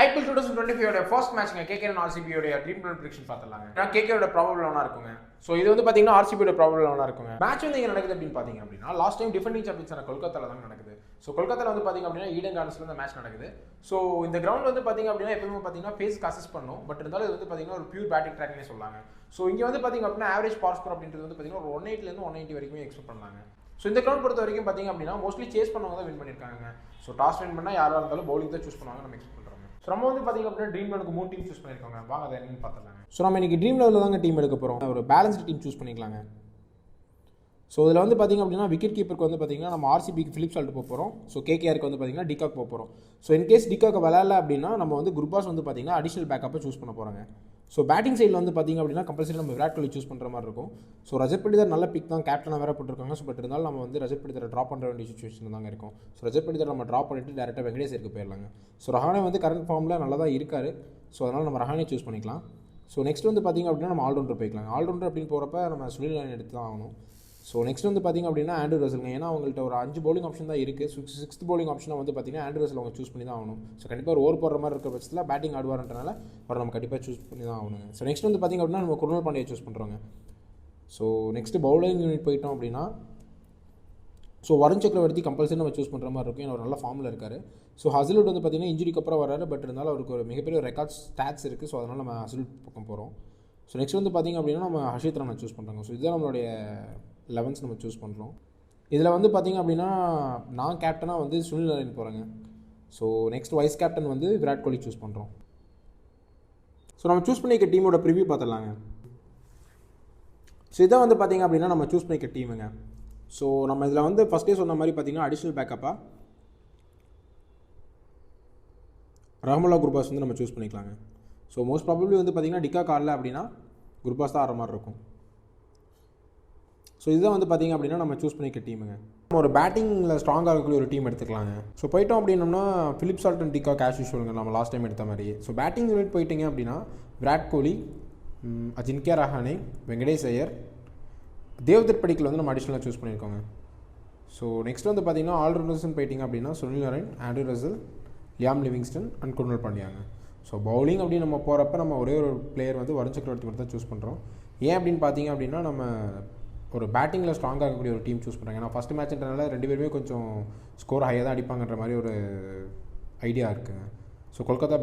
IPL 2025 first மேட்ச்ங்க KKR RCB உடைய dream blood prediction பார்த்தலாங்க. கேகேஆரோட probable ஒன்னா இருக்குங்க. ஸோ இது வந்து பார்த்தீங்கன்னா ஆர்சிபியோட ப்ராபபிள் ஒன்னா இருக்குங்க. மேட்ச் வந்து எங்க நடக்குது அப்படின்னு பார்த்தீங்க அப்படின்னா லாஸ்ட் டைம் டிஃபெண்டிங் சாம்பியன்ஸான கொல்கத்தால தான் நடக்குது. ஸோ கொல்கத்தால வந்து பார்த்தீங்க அப்படின்னா ஈடன் கார்டன்ஸ்ல இந்த மேட்ச் நடக்குது. ஸோ இந்த கிரவுண்ட் வந்து பார்த்தீங்க அப்படின்னா எப்பவுமே பார்த்தீங்கன்னா ஃபேஸ்க்கு அசஸ் பண்ணும். பட் இருந்தாலும் இது வந்து பார்த்தீங்கன்னா ஒரு பியூர் பேட்டிங் ட்ராக்னே சொல்லாங்க. ஸோ இங்கே வந்து பார்த்தீங்க அப்படின்னா ஆவரேஜ் பாஸ் ஸ்கோர் அப்படின்றது வந்து பார்த்தீங்கன்னா ஒரு 180 190 வரைக்கும் எக்ஸ்பெக்ட் பண்ணாங்க. ஸோ இந்த கிரவுண்ட் பொறுத்த வரைக்கும் பார்த்தீங்க அப்படின்னா மோஸ்ட்லி சேஸ் பண்ணவங்க தான் வின் பண்ணியிருக்காங்க. ஸோ டாஸ் வின் பண்ணால் யாராக இருந்தாலும் பவுலிங் தான் சூஸ் பண்ணுவாங்க நம்ம எக்ஸ்பெக்ட் பண்ணுறோம். ஸோ நம்ம வந்து பார்த்தீங்க அப்படின்னா ட்ரீம் லெவலுக்கு 3 டீம் சூஸ் பண்ணியிருக்காங்க. வாங்க அதை என்னன்னு பார்த்துலாங்க. ஸோ நம்ம இன்னைக்கு ட்ரீம் லெவலில் தாங்க டீம் எடுக்க போகிறோம். ஒரு பேலன்ஸ்டு டீம் சூஸ் பண்ணிக்கலாங்க. ஸோ இதில் வந்து பார்த்திங்க அப்படின்னா விக்கெட் கீப்பருக்கு வந்து பார்த்திங்கன்னா நம்ம ஆர்சிபிக்கு ஃபிலிப் சால்ட் போக போகிறோம். ஸோ கேகேஆருக்கு வந்து பார்த்திங்கன்னா டிகாக் போக போகிறோம். ஸோ இன்கேஸ் டிகாக் விளையாடல அப்படின்னா நம்ம வந்து குர்பாஸ் வந்து பார்த்திங்கன்னா அடிஷனல் பேக்கப்பை சூஸ் பண்ண போகிறாங்க. ஸோ பேட்டிங் சைடில் வந்து பார்த்திங்க அப்படின்னா கம்பல்சரி நம்ம விராட் கோலி சூஸ் பண்ணுற மாதிரி இருக்கும். ஸோ ரஜத் பட்டிதார் நல்ல பிக் தான், கேப்டனாக வேறு போட்டிருக்காங்க. ஸோ பட் இருந்தாலும் நம்ம வந்து ரஜத் பட்டிதாரை ட்ராப் பண்ணுற வேண்டிய சுச்சுவேஷன் தாங்க இருக்கும். ஸோ ரஜத் பட்டிதார் நம்ம ட்ராப் பண்ணிவிட்டு டேரெக்டாக வெங்கடேசருக்கு போயிடலாங்க. ஸோ ரஹானே வந்து கரண்ட் ஃபார்மில் நல்லா தான் இருக்கார். ஸோ அதனால் நம்ம ரஹானே சூஸ் பண்ணிக்கலாம். ஸோ நெக்ஸ்ட் வந்து பார்த்திங்க அப்படின்னா நம்ம ஆல்ரவுண்டர் போய்க்கலாம். ஆல்ரவுண்டர் அப்படின்னு போகிறப்ப நம்ம சுனில் நாராயண் எடுத்து தான் ஆகணும். ஸோ நெக்ஸ்ட் வந்து பார்த்திங்க அப்படின்னா ஆண்ட்ரூ ரசலுங்க. ஏன்னா அவங்கள்ட்ட ஒரு 5 பவுலிங் ஆப்ஷன் தான் இருக்குது. சிக்ஸ்த் பவுலிங் ஆப்ஷனை வந்து பார்த்திங்கன்னா ஆண்ட்ரூ ரசல் அவங்க சூஸ் பண்ணி தான் ஆகணும். ஸோ கண்டிப்பாக ஒரு ஓவர் போடுற மாதிரி இருக்கிற பட்சத்தில் பேட்டிங் ஆடுவார்ன்றனால அவர் நம்ம கண்டிப்பாக சூஸ் பண்ணி தான் ஆகணுங்க. ஸோ நெக்ஸ்ட் வந்து பார்த்திங்க அப்படின்னா நம்ம குருணால் பாண்டியா சூஸ் பண்ணுறோங்க. ஸோ நெக்ஸ்ட் பவுலிங் யூனிட் போயிட்டோம் அப்படின்னா ஸோ வருண் சக்கரவர்த்தி கம்பல்சரி நம்ம சூஸ் பண்ணுற மாதிரி இருக்கும். ஏன்னா ஒரு நல்ல ஃபார்மில் இருக்கார். ஸோ ஹசிலுட் வந்து பார்த்திங்கன்னா இன்ஜுரிக்கு அப்புறம் வராரு. பட் இருந்தாலும் அவருக்கு ஒரு மிகப்பெரிய ரெக்கார்ட் ஸ்டாட்ஸ் இருக்குது. ஸோ அதனால் நம்ம ஹசிலுட் பக்கம் போகிறோம். ஸோ நெக்ஸ்ட் வந்து பார்த்திங்க அப்படின்னா நம்ம ஹர்ஷித் ராணா சூஸ் பண்ணுறாங்க. ஸோ இதுதான் நம்மளுடைய 11 நம்ம சூஸ் பண்ணுறோம். இதில் வந்து பார்த்திங்க அப்படின்னா நான் கேப்டனாக வந்து சுனில் நாராயண் போகிறேங்க. ஸோ நெக்ஸ்ட் வைஸ் கேப்டன் வந்து விராட் கோலி சூஸ் பண்ணுறோம். ஸோ நம்ம சூஸ் பண்ணிக்க டீமோட ப்ரிவியூ பார்த்துடலாங்க. ஸோ இதான் வந்து பார்த்திங்க அப்படின்னா நம்ம சூஸ் பண்ணிக்க டீமுங்க. ஸோ நம்ம இதில் வந்து ஃபஸ்ட்டே சொன்ன மாதிரி பார்த்திங்கன்னா அடிஷ்னல் பேக்கப்பாக ரஹமுல்லா குர்பாஸ் வந்து நம்ம சூஸ் பண்ணிக்கலாங்க. ஸோ மோஸ்ட் ப்ராபப்ளி வந்து பார்த்திங்கன்னா டிகாக் ஆடல அப்படின்னா குர்பாஸ் தான் ஆடுற மாதிரி இருக்கும். ஸோ இதுதான் வந்து பார்த்திங்க அப்படின்னா நம்ம சூஸ் பண்ணிக்க டீமுங்க. நம்ம ஒரு பேட்டிங்கில் ஸ்ட்ராங்காக இருக்கக்கூடிய ஒரு டீம் எடுத்துக்கலாங்க. ஸோ போயிட்டோம் அப்படின்னோம்னா Philip Salt and de Kock as யூஷுவலுங்க நம்ம லாஸ்ட் டைம் எடுத்த மாதிரி. ஸோ பேட்டிங் யூனிட் போயிட்டீங்க அப்படின்னா விராட் கோலி, அஜின்க்யா ரஹானே, வெங்கடேஷ் ஐயர், தேவ்தத் படிக்கல் வந்து நம்ம அடிஷ்னலாக சூஸ் பண்ணியிருக்கோங்க. ஸோ நெக்ஸ்ட் வந்து பார்த்திங்கன்னா ஆல்ரவுண்டர்ஸ்னு போயிட்டிங்க அப்படின்னா Sunil Narine, Andre Russell, Liam Livingstone and Krunal பாண்டியாங்க. ஸோ பவுலிங் அப்படின்னு நம்ம போகிறப்ப நம்ம ஒரே ஒரு பிளேயர் வந்து வருண் சக்கரவர்த்தி மட்டும் தான் சூஸ் பண்ணுறோம். ஏன் அப்படின்னு பார்த்தீங்க அப்படின்னா நம்ம ஒரு பேட்டிங்கில் ஸ்ட்ராங்காக இருக்கக்கூடிய ஒரு டீம் சூஸ் பண்ணுறாங்க. ஏன்னா ஃபஸ்ட் மேட்ச்ன்றனால 2 பேருமே கொஞ்சம் ஸ்கோர் ஹையாக தான் அடிப்பாங்கன்ற மாதிரி ஒரு ஐடியா இருக்குங்க. ஸோ கொல்கத்தா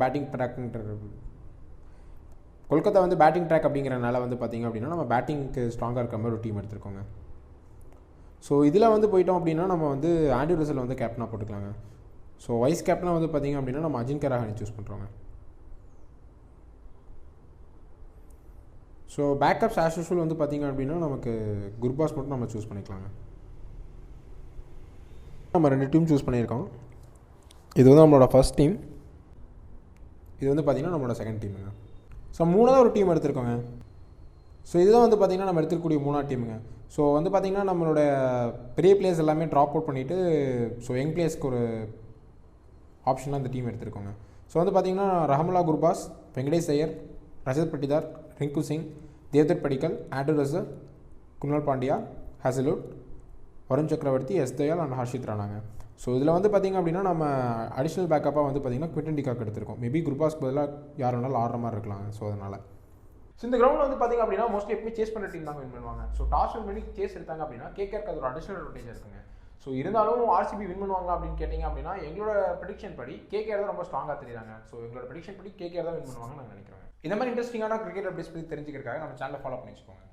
வந்து பேட்டிங் ட்ராக் அப்படிங்கிறனால வந்து பார்த்திங்க அப்படின்னா நம்ம பேட்டிங்க்கு ஸ்ட்ராங்காக இருக்கிற மாதிரி ஒரு டீம் எடுத்துருக்கோங்க. ஸோ இதில் வந்து போயிட்டோம் அப்படின்னா நம்ம வந்து ஆண்ட்ரூ ரசல் வந்து கேப்டனாக போட்டுக்கலாங்க. ஸோ வைஸ் கேப்டனாக வந்து பார்த்திங்க அப்படின்னா நம்ம அஜின்க்யா ரஹானே சூஸ் பண்ணுறோங்க. ஸோ பேக்கப்ஸ் ஆஸ் யூஷுவல் வந்து பார்த்திங்க அப்படின்னா நமக்கு குர்பாஸ் மட்டும் நம்ம சூஸ் பண்ணிக்கலாங்க. நம்ம 2 டீம் சூஸ் பண்ணியிருக்கோம். இது வந்து நம்மளோட ஃபர்ஸ்ட் டீம். இது வந்து பார்த்திங்கன்னா நம்மளோட செகண்ட் டீமுங்க. ஸோ 3வது ஒரு டீம் எடுத்திருக்கோங்க. ஸோ இதுதான் வந்து பார்த்திங்கன்னா நம்ம எடுத்துக்கூடிய 3வது டீமுங்க. ஸோ வந்து பார்த்திங்கன்னா நம்மளோட பெரிய பிளேயர்ஸ் எல்லாமே ட்ராப் அவுட் பண்ணிவிட்டு ஸோ யங் பிளேயர்ஸ்க்கு ஒரு ஆப்ஷனாக இந்த டீம் எடுத்திருக்கோங்க. ஸோ வந்து பார்த்திங்கன்னா Rahmanullah Gurbaz, Venkatesh Iyer, Rajat Patidar, Rinku Singh, Devdutt Padikkal, Andre Russell, Krunal Pandya, Hazlewood, Varun Chakravarthy, S Dayal and Harshit ராணாங்க. ஸோ இதில் வந்து பார்த்திங்க அப்படின்னா நம்ம அடிஷ்னல் பேக்கப்பாக வந்து பார்த்திங்கன்னா குவிண்டன் டிகாக் எடுத்திருக்கோம். மேபி குர்பாஸ்க்கு பதிலாக யார் வேணாலும் ஆடுற மாதிரி இருக்கலாங்க. ஸோ அதனால் ஸோ இந்த கிரவுண்ட் வந்து பார்த்திங்க அப்படின்னா மோஸ்ட்லி எப்பவுமே சேஸ் பண்ணுற டீம் தாங்க வின் பண்ணுவாங்க. ஸோ டாஸ் வின் பண்ணி சேஸ் எடுத்தாங்க அப்படின்னா கேகேஆருக்கு அது ஒரு அடிஷனல் அட்வான்டேஜ் இருக்குங்க. ஸோ இருந்தாலும் ஆர்சிபி வின் பண்ணுவாங்க அப்படின்னு கேட்டிங்க அப்படின்னா எங்களோட ப்ரெடிக்ஷன் படி கேகேஆர் தான் ரொம்ப ஸ்ட்ராங்காக தெரியுறாங்க. ஸோ எங்களோட ப்ரெடிக்ஷன் படி கேகேஆர் தான் வின் பண்ணுவாங்கன்னு நான் நினைக்கிறேன். இந்த மாதிரி இன்ட்ரெஸ்டிங்கான கிரிக்கெட் அப்டேட்ஸ் பற்றி தெரிஞ்சுக்கிறதுக்காக நம்ம சேனலை ஃபாலோ பண்ணி வச்சுக்கோங்க.